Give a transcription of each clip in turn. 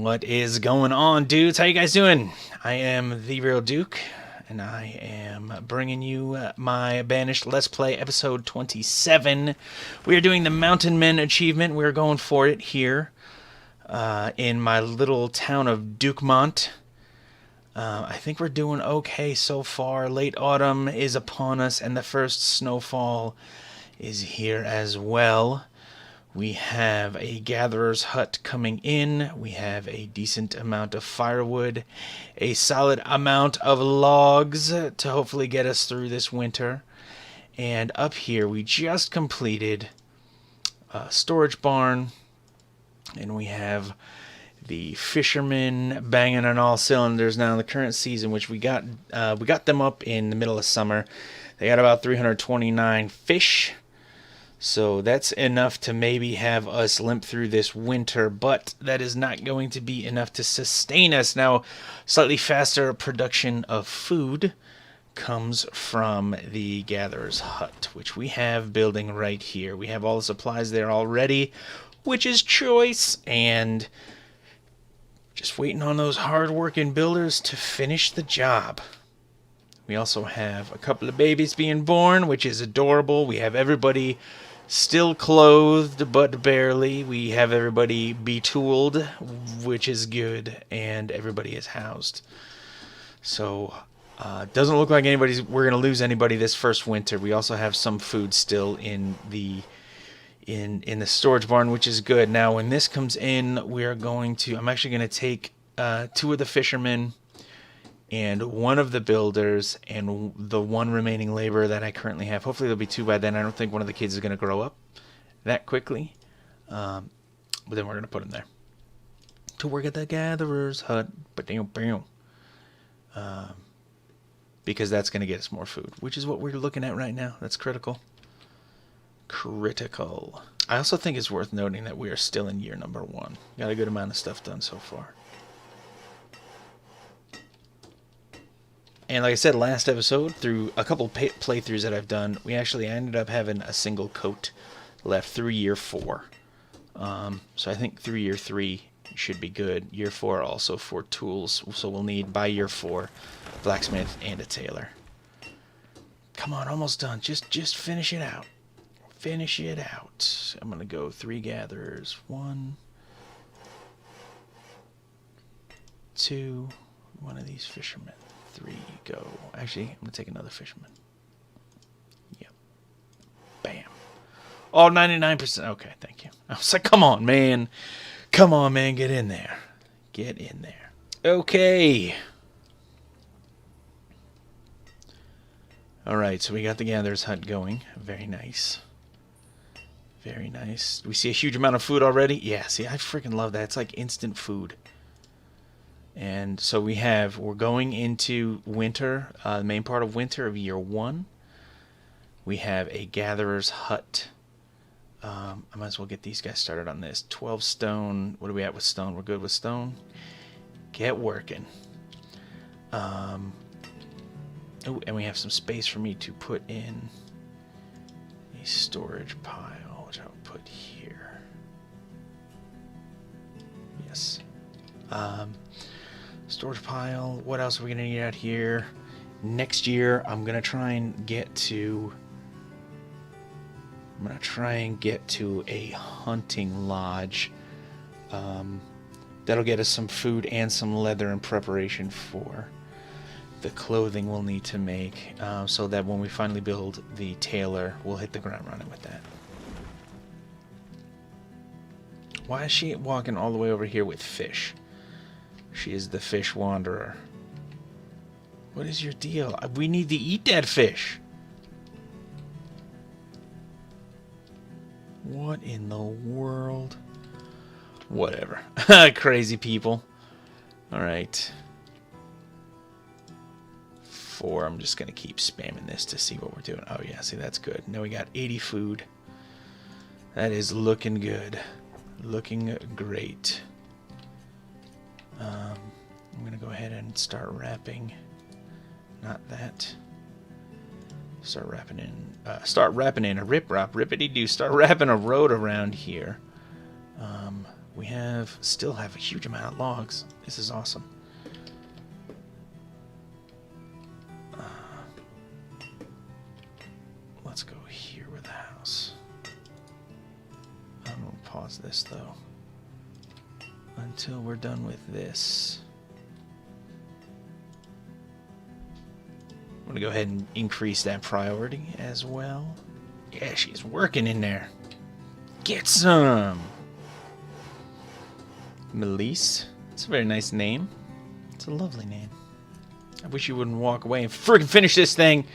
What is going on, dudes? How you guys doing? I am TheeRealDuke, and I am bringing you my Banished Let's Play episode 27. We are doing the Mountain Men achievement. We're going for it here in my little town of Dukemonte. I think we're doing okay so far. Late autumn is upon us, and the first snowfall is here as well. We have a gatherer's hut coming in. We have a decent amount of firewood, a solid amount of logs to hopefully get us through this winter. And up here, we just completed a storage barn, and we have the fishermen banging on all cylinders now in the current season, which we got them up in the middle of summer. They got about 329 fish. So that's enough to maybe have us limp through this winter, but that is not going to be enough to sustain us. Now, slightly faster production of food comes from the gatherer's hut, which we have building right here. We have all the supplies there already, which is choice, and just waiting on those hard-working builders to finish the job. We also have a couple of babies being born, which is adorable. We have everybody still clothed, but barely. We have everybody betooled, which is good, and everybody is housed. So, doesn't look like we're going to lose anybody this first winter. We also have some food still in the storage barn, which is good. Now, when this comes in, I'm actually going to take 2 of the fishermen and 1 of the builders and the 1 remaining laborer that I currently have. Hopefully there'll be 2 by then. I don't think one of the kids is going to grow up that quickly. But then we're going to put him there to work at the gatherer's hut. Because that's going to get us more food, which is what we're looking at right now. That's critical. Critical. I also think it's worth noting that we are still in year number 1. Got a good amount of stuff done so far. And like I said last episode, through a couple playthroughs that I've done, I ended up having a single coat left through year 4. So I think through year 3 should be good. Year 4 also for tools, so we'll need by year 4 blacksmith and a tailor. Come on, almost done. Just finish it out. Finish it out. I'm gonna go 3 gatherers. 1, 2, 1 of these fishermen. 3 go. Actually, I'm going to take another fisherman. Yep. Bam. Oh, 99%. Okay, thank you. I was like, come on, man. Come on, man. Get in there. Get in there. Okay. Alright, so we got the gatherer's hut going. Very nice. Very nice. Do we see a huge amount of food already? Yeah, see, I freaking love that. It's like instant food. And so we're going into winter, the main part of winter of year 1. We have a gatherer's hut. I might as well get these guys started on this. 12 stone. What are we at with stone? We're good with stone? Get working. Oh, and we have some space for me to put in a storage pile, which I'll put here. Yes. Storage pile. What else are we going to need out here? Next year, I'm going to try and get to a hunting lodge. That'll get us some food and some leather in preparation for the clothing we'll need to make, so that when we finally build the tailor, we'll hit the ground running with that. Why is she walking all the way over here with fish? She is the fish wanderer. What is your deal? We need to eat that fish. What in the world? Whatever. Crazy people. Alright. 4. I'm just going to keep spamming this to see what we're doing. Oh yeah, see, that's good. Now we got 80 food. That is looking good. Looking great. I'm going to go ahead and start wrapping. Not that. Start wrapping in a rip-rop, rippity-doo. Start wrapping a road around here. We still have a huge amount of logs. This is awesome. Let's go here with the house. I'm going to pause this though until we're done with this. I'm going to go ahead and increase that priority as well. Yeah, she's working in there. Get some! Melise. It's a very nice name. It's a lovely name. I wish you wouldn't walk away and friggin' finish this thing.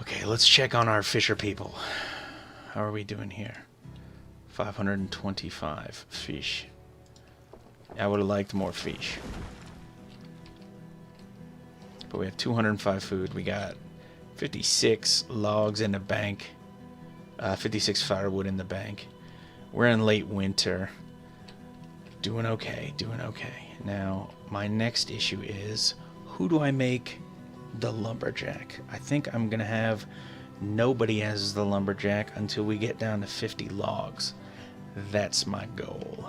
Okay, let's check on our fisher people. How are we doing here? 525 fish. I would have liked more fish. But we have 205 food. We got 56 logs in the bank. 56 firewood in the bank. We're in late winter. Doing okay, doing okay. Now, my next issue is, who do I make the lumberjack? I think I'm going to have nobody as the lumberjack until we get down to 50 logs. That's my goal.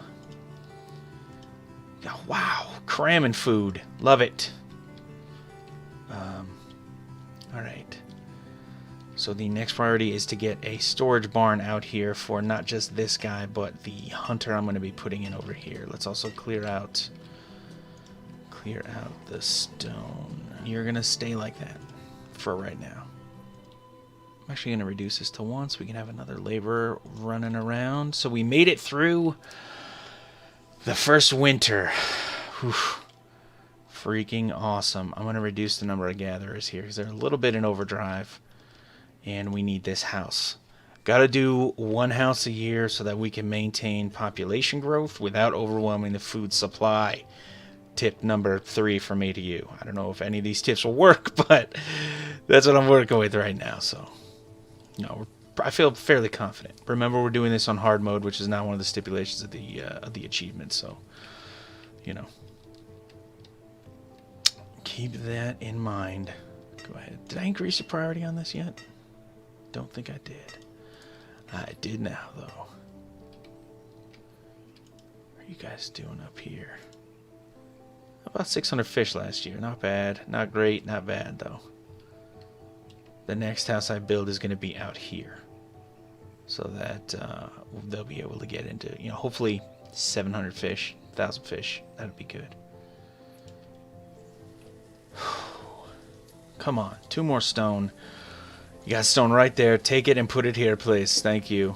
Oh, wow, cramming food. Love it. Alright. So the next priority is to get a storage barn out here for not just this guy, but the hunter I'm going to be putting in over here. Let's also clear out the stone. You're going to stay like that for right now. I'm actually going to reduce this to 1 so we can have another laborer running around. So we made it through the first winter. Whew. Freaking awesome. I'm going to reduce the number of gatherers here because they're a little bit in overdrive. And we need this house. Got to do 1 house a year so that we can maintain population growth without overwhelming the food supply. Tip number 3 from me to you. I don't know if any of these tips will work, but that's what I'm working with right now. So, I feel fairly confident. Remember, we're doing this on hard mode, which is not one of the stipulations of the achievement. So, keep that in mind. Go ahead. Did I increase the priority on this yet? Don't think I did. I did now, though. What are you guys doing up here? About 600 fish last year. Not bad. Not great. Not bad, though. The next house I build is going to be out here. So that they'll be able to get into, hopefully 700 fish, 1,000 fish. That'd be good. Come on. 2 more stone. You got stone right there. Take it and put it here, please. Thank you.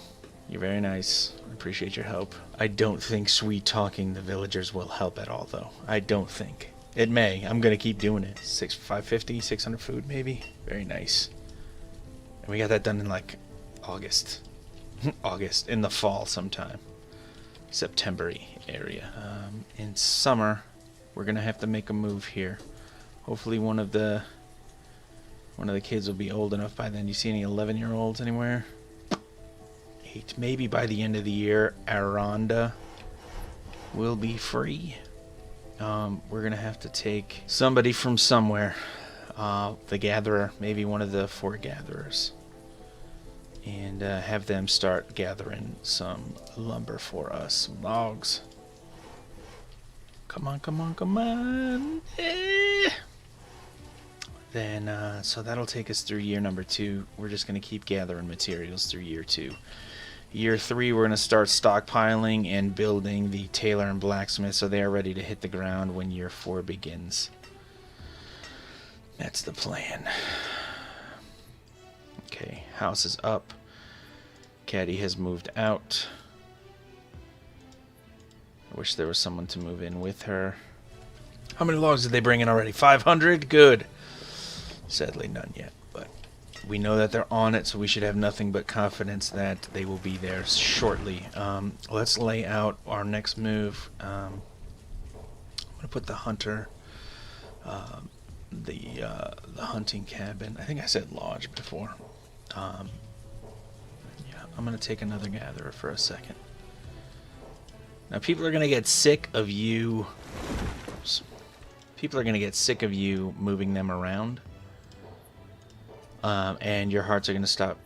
You're very nice. I appreciate your help. I don't think sweet-talking the villagers will help at all, though. I don't think. It may. I'm going to keep doing it. 550, 600 food, maybe. Very nice. And we got that done in, like, August. August. In the fall sometime. September-y area. In summer, we're going to have to make a move here. Hopefully one of the kids will be old enough by then. Do you see any 11-year-olds anywhere? 8. Maybe by the end of the year, Aranda will be free. We're going to have to take somebody from somewhere. The gatherer, maybe one of the 4 gatherers. And have them start gathering some lumber for us. Some logs. Come on, come on, come on. Then, so that'll take us through year number 2. We're just going to keep gathering materials through year 2. Year 3, we're going to start stockpiling and building the tailor and blacksmith so they are ready to hit the ground when year 4 begins. That's the plan. Okay, house is up. Caddy has moved out. I wish there was someone to move in with her. How many logs did they bring in already? 500? Good. Sadly, none yet, but we know that they're on it, so we should have nothing but confidence that they will be there shortly. Let's lay out our next move. I'm going to put the hunter, the hunting cabin. I think I said lodge before. Yeah, I'm going to take another gatherer for a second. Now, people are going to get sick of you. Oops. People are going to get sick of you moving them around. And your hearts are going to start,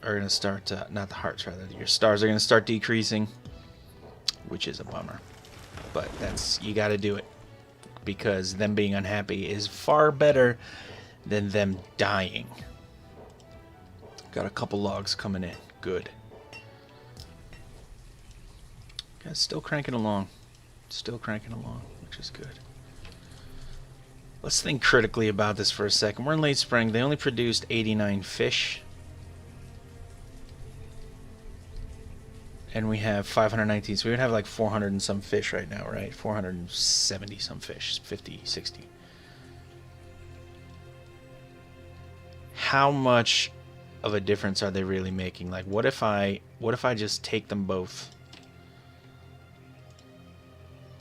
not the hearts rather, your stars are going to start decreasing. which is a bummer. But you got to do it, because them being unhappy is far better than them dying. Got a couple logs coming in. Good. Guys, still cranking along. Still cranking along, which is good. Let's think critically about this for a second. We're in late spring. They only produced 89 fish. And we have 519. So we would have like 400 and some fish right now, right? 470 some fish. 50, 60. How much of a difference are they really making? Like, what if I just take them both?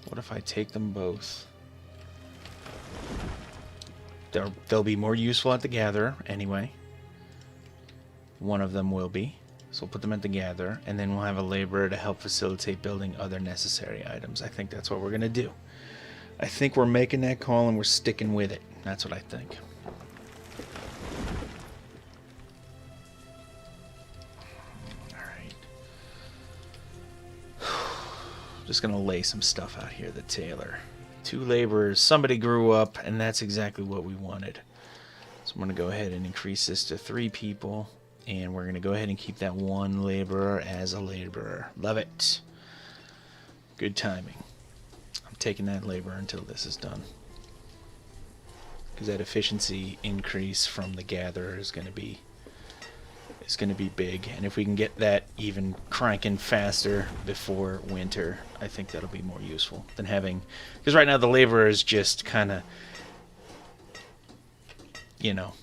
What if I take them both? They'll be more useful at the gatherer anyway. One of them will be. So we'll put them at the gatherer, and then we'll have a laborer to help facilitate building other necessary items. I think that's what we're going to do. I think we're making that call and we're sticking with it. That's what I think. Alright. Just going to lay some stuff out here. The tailor. 2 laborers. Somebody grew up, and that's exactly what we wanted. So I'm going to go ahead and increase this to 3 people. And we're going to go ahead and keep that 1 laborer as a laborer. Love it. Good timing. I'm taking that labor until this is done. Because that efficiency increase from the gatherer is going to be big. And if we can get that even cranking faster before winter, I think that'll be more useful than having... Because right now the laborer is just kind of, you know...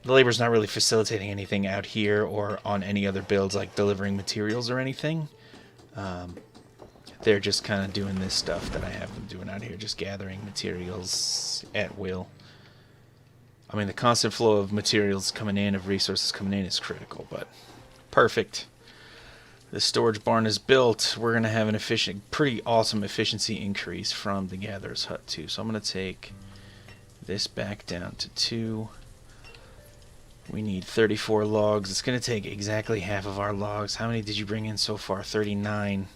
The labor's not really facilitating anything out here or on any other builds, like delivering materials or anything. They're just kind of doing this stuff that I have them doing out here, just gathering materials at will. I mean, the constant flow of materials coming in, of resources coming in, is critical, but perfect. The storage barn is built. We're going to have an pretty awesome efficiency increase from the gatherer's hut, too. So I'm going to take this back down to 2. We need 34 logs. It's going to take exactly half of our logs. How many did you bring in so far? 39.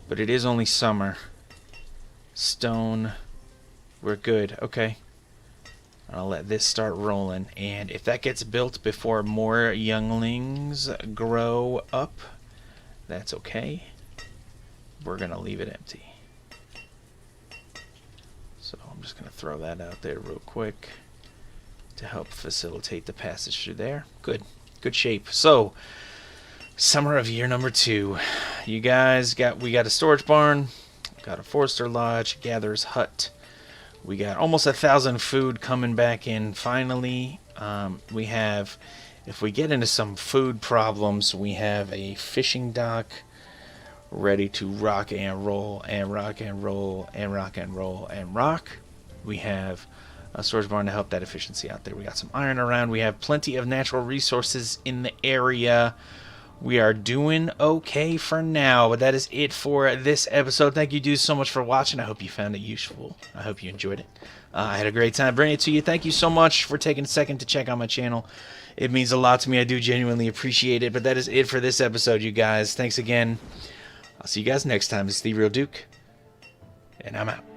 But it is only summer. Stone. We're good. Okay. I'll let this start rolling. And if that gets built before more younglings grow up, that's okay. We're going to leave it empty. So I'm just going to throw that out there real quick to help facilitate the passage through there. Good shape. So summer of year number 2. You guys we got a storage barn, got a forester lodge, gatherer's hut. We got almost 1,000 food coming back in finally. We have, if we get into some food problems, we have a fishing dock ready to rock and roll and rock and roll and rock and roll and rock. We have a storage barn to help that efficiency out there. We got some iron around. We have plenty of natural resources in the area. We are doing okay for now, but that is it for this episode. Thank you dudes so much for watching. I hope you found it useful. I hope you enjoyed it. I had a great time bringing it to you. Thank you so much for taking a second to check out my channel. It means a lot to me. I do genuinely appreciate it, but that is it for this episode, you guys. Thanks again. I'll see you guys next time. It's TheeRealDuke, and I'm out.